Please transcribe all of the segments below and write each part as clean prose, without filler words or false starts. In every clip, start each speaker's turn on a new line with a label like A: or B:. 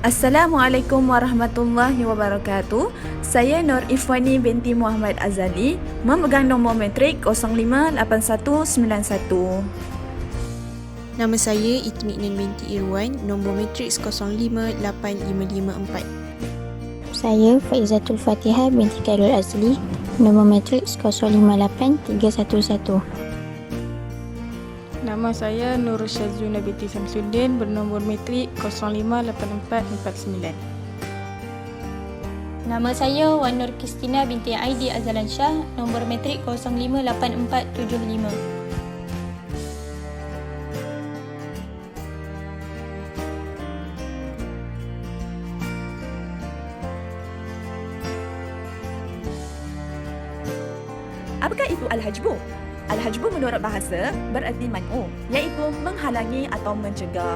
A: Assalamualaikum warahmatullahi wabarakatuh. Saya Nur Ifwani binti Muhammad Azali, memegang nombor matrik 058191.
B: Nama saya Itminan binti Irwan, nombor matriks 058554.
C: Saya Faizatul Fatihah binti Khairul Azli, nombor matriks 058311.
D: Nama saya Nurul Syazuna binti Samsuddin, bernombor matrik 058449.
E: Nama saya Wan Nur Kristina binti Aidi Azalan Shah, nombor matrik 058475.
A: Apakah itu al-hajbu? Al-hajbu menurut bahasa bererti man'u, iaitu menghalangi atau mencegah.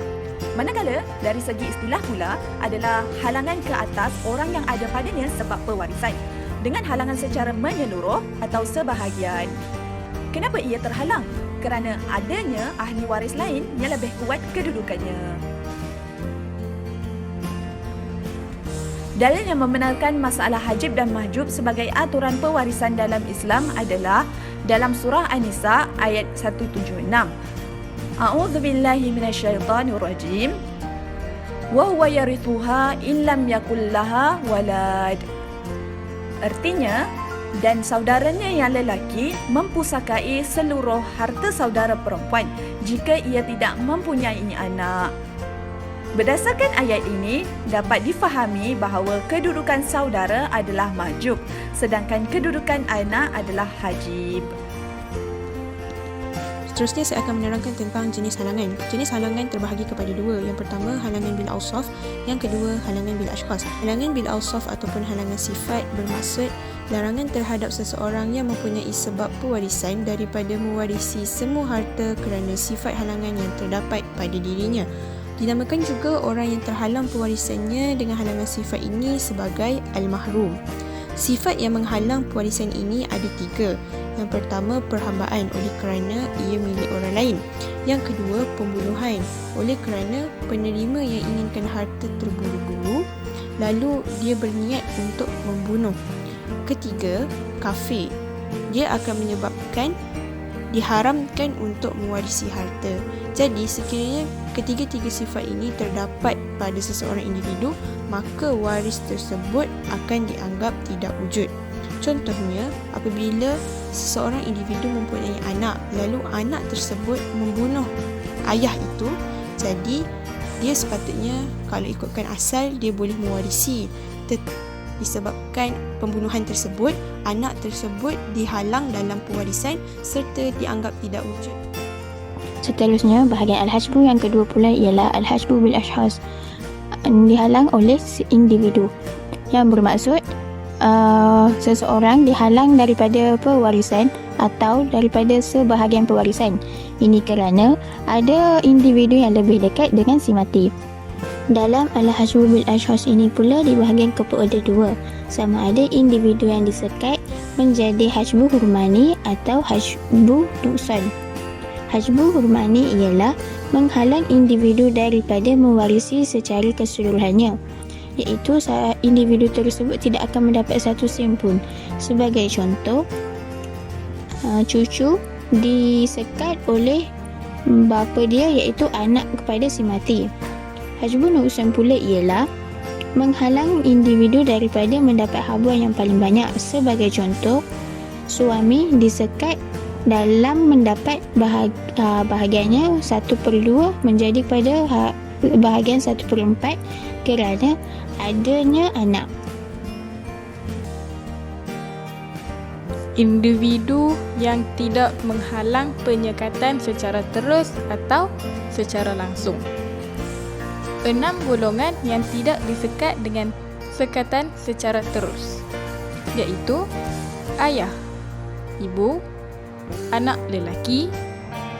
A: Manakala dari segi istilah pula adalah halangan ke atas orang yang ada padanya sebab pewarisan, dengan halangan secara menyeluruh atau sebahagian. Kenapa ia terhalang? Kerana adanya ahli waris lain yang lebih kuat kedudukannya. Dalil yang membenarkan masalah hajib dan mahjub sebagai aturan pewarisan dalam Islam adalah dalam surah An-Nisa ayat 176. A'udzubillahi minasyaitonirrajim. Wa huwa yarithuha in lam yakul laha walad. Artinya, dan saudaranya yang lelaki mempusakai seluruh harta saudara perempuan jika ia tidak mempunyai anak. Berdasarkan ayat ini, dapat difahami bahawa kedudukan saudara adalah mahjub, sedangkan kedudukan anak adalah hajib.
B: Seterusnya saya akan menerangkan tentang jenis halangan. Jenis halangan terbahagi kepada dua. Yang pertama, halangan bil awsaf. Yang kedua, halangan bil ashkhas. Halangan bil awsaf ataupun halangan sifat bermaksud larangan terhadap seseorang yang mempunyai sebab pewarisan daripada mewarisi semua harta kerana sifat halangan yang terdapat pada dirinya. Dinamakan juga orang yang terhalang pewarisannya dengan halangan sifat ini sebagai al-mahrum. Sifat yang menghalang pewarisan ini ada tiga. Yang pertama, perhambaan oleh kerana ia milik orang lain. Yang kedua, pembunuhan oleh kerana penerima yang inginkan harta terburu-buru lalu dia berniat untuk membunuh. Ketiga, kafir. Dia akan menyebabkan diharamkan untuk mewarisi harta. Jadi sekiranya ketiga-tiga sifat ini terdapat pada seseorang individu, maka waris tersebut akan dianggap tidak wujud. Contohnya, apabila seseorang individu mempunyai anak, lalu anak tersebut membunuh ayah itu, jadi dia sepatutnya kalau ikutkan asal dia boleh mewarisi. Disebabkan pembunuhan tersebut, anak tersebut dihalang dalam pewarisan serta dianggap tidak wujud.
C: Seterusnya, bahagian al-hajbu yang kedua pula ialah al-hajbu bil ashkhas, dihalang oleh individu, yang bermaksud seseorang dihalang daripada pewarisan atau daripada sebahagian pewarisan. Ini kerana ada individu yang lebih dekat dengan si mati. Dalam al-hajbu bil ashkhas ini pula dibahagi kepada dua, sama ada individu yang disekat menjadi hajbu hurmani atau hajbu nuksan. Hajbu hurmani ialah menghalang individu daripada mewarisi secara keseluruhannya, iaitu individu tersebut tidak akan mendapat satu sen pun. Sebagai contoh, cucu disekat oleh bapa dia, iaitu anak kepada si mati. Hajbu nuksan pula ialah menghalang individu daripada mendapat habuan yang paling banyak. Sebagai contoh, suami disekat dalam mendapat bahagiannya 1/2 menjadi pada bahagian 1/4 kerana adanya anak.
D: Individu yang tidak menghalang penyekatan secara terus atau secara langsung. 6 golongan yang tidak disekat dengan sekatan secara terus, iaitu ayah, ibu, anak lelaki,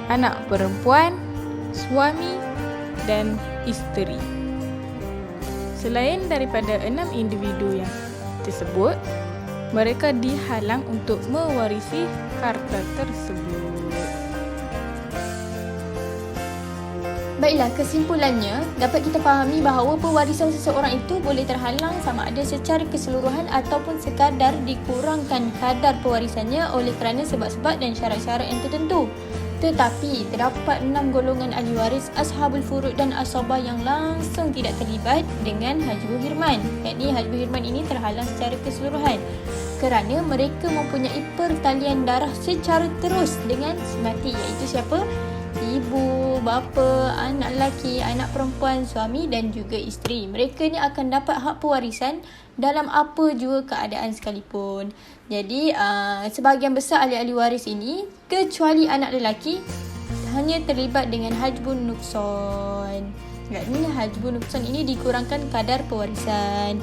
D: anak perempuan, suami dan isteri. Selain daripada 6 individu yang tersebut, mereka dihalang untuk mewarisi harta tersebut.
E: Baiklah, kesimpulannya dapat kita fahami bahawa pewarisan seseorang itu boleh terhalang sama ada secara keseluruhan ataupun sekadar dikurangkan kadar pewarisannya oleh kerana sebab-sebab dan syarat-syarat yang tertentu. Tetapi terdapat 6 golongan ahli waris ashabul furud dan asabah yang langsung tidak terlibat dengan hajbu hirman. Yakni hajbu hirman ini terhalang secara keseluruhan kerana mereka mempunyai pertalian darah secara terus dengan si mati, iaitu siapa? Ibu, bapa, anak lelaki, anak perempuan, suami dan juga isteri. Mereka ni akan dapat hak pewarisan dalam apa jua keadaan sekalipun. Jadi sebahagian besar ahli-ahli waris ini, kecuali anak lelaki, hanya terlibat dengan hajbun nukson. Yakni hajbun nukson ini dikurangkan kadar pewarisan.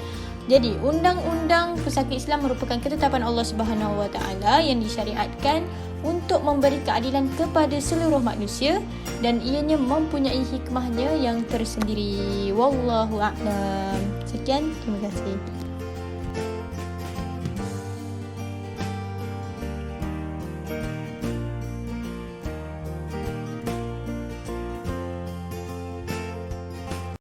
E: Jadi, undang-undang pusaka Islam merupakan ketetapan Allah Subhanahu Wa Taala yang disyariatkan untuk memberi keadilan kepada seluruh manusia dan ianya mempunyai hikmahnya yang tersendiri. Wallahu a'lam. Sekian, terima kasih.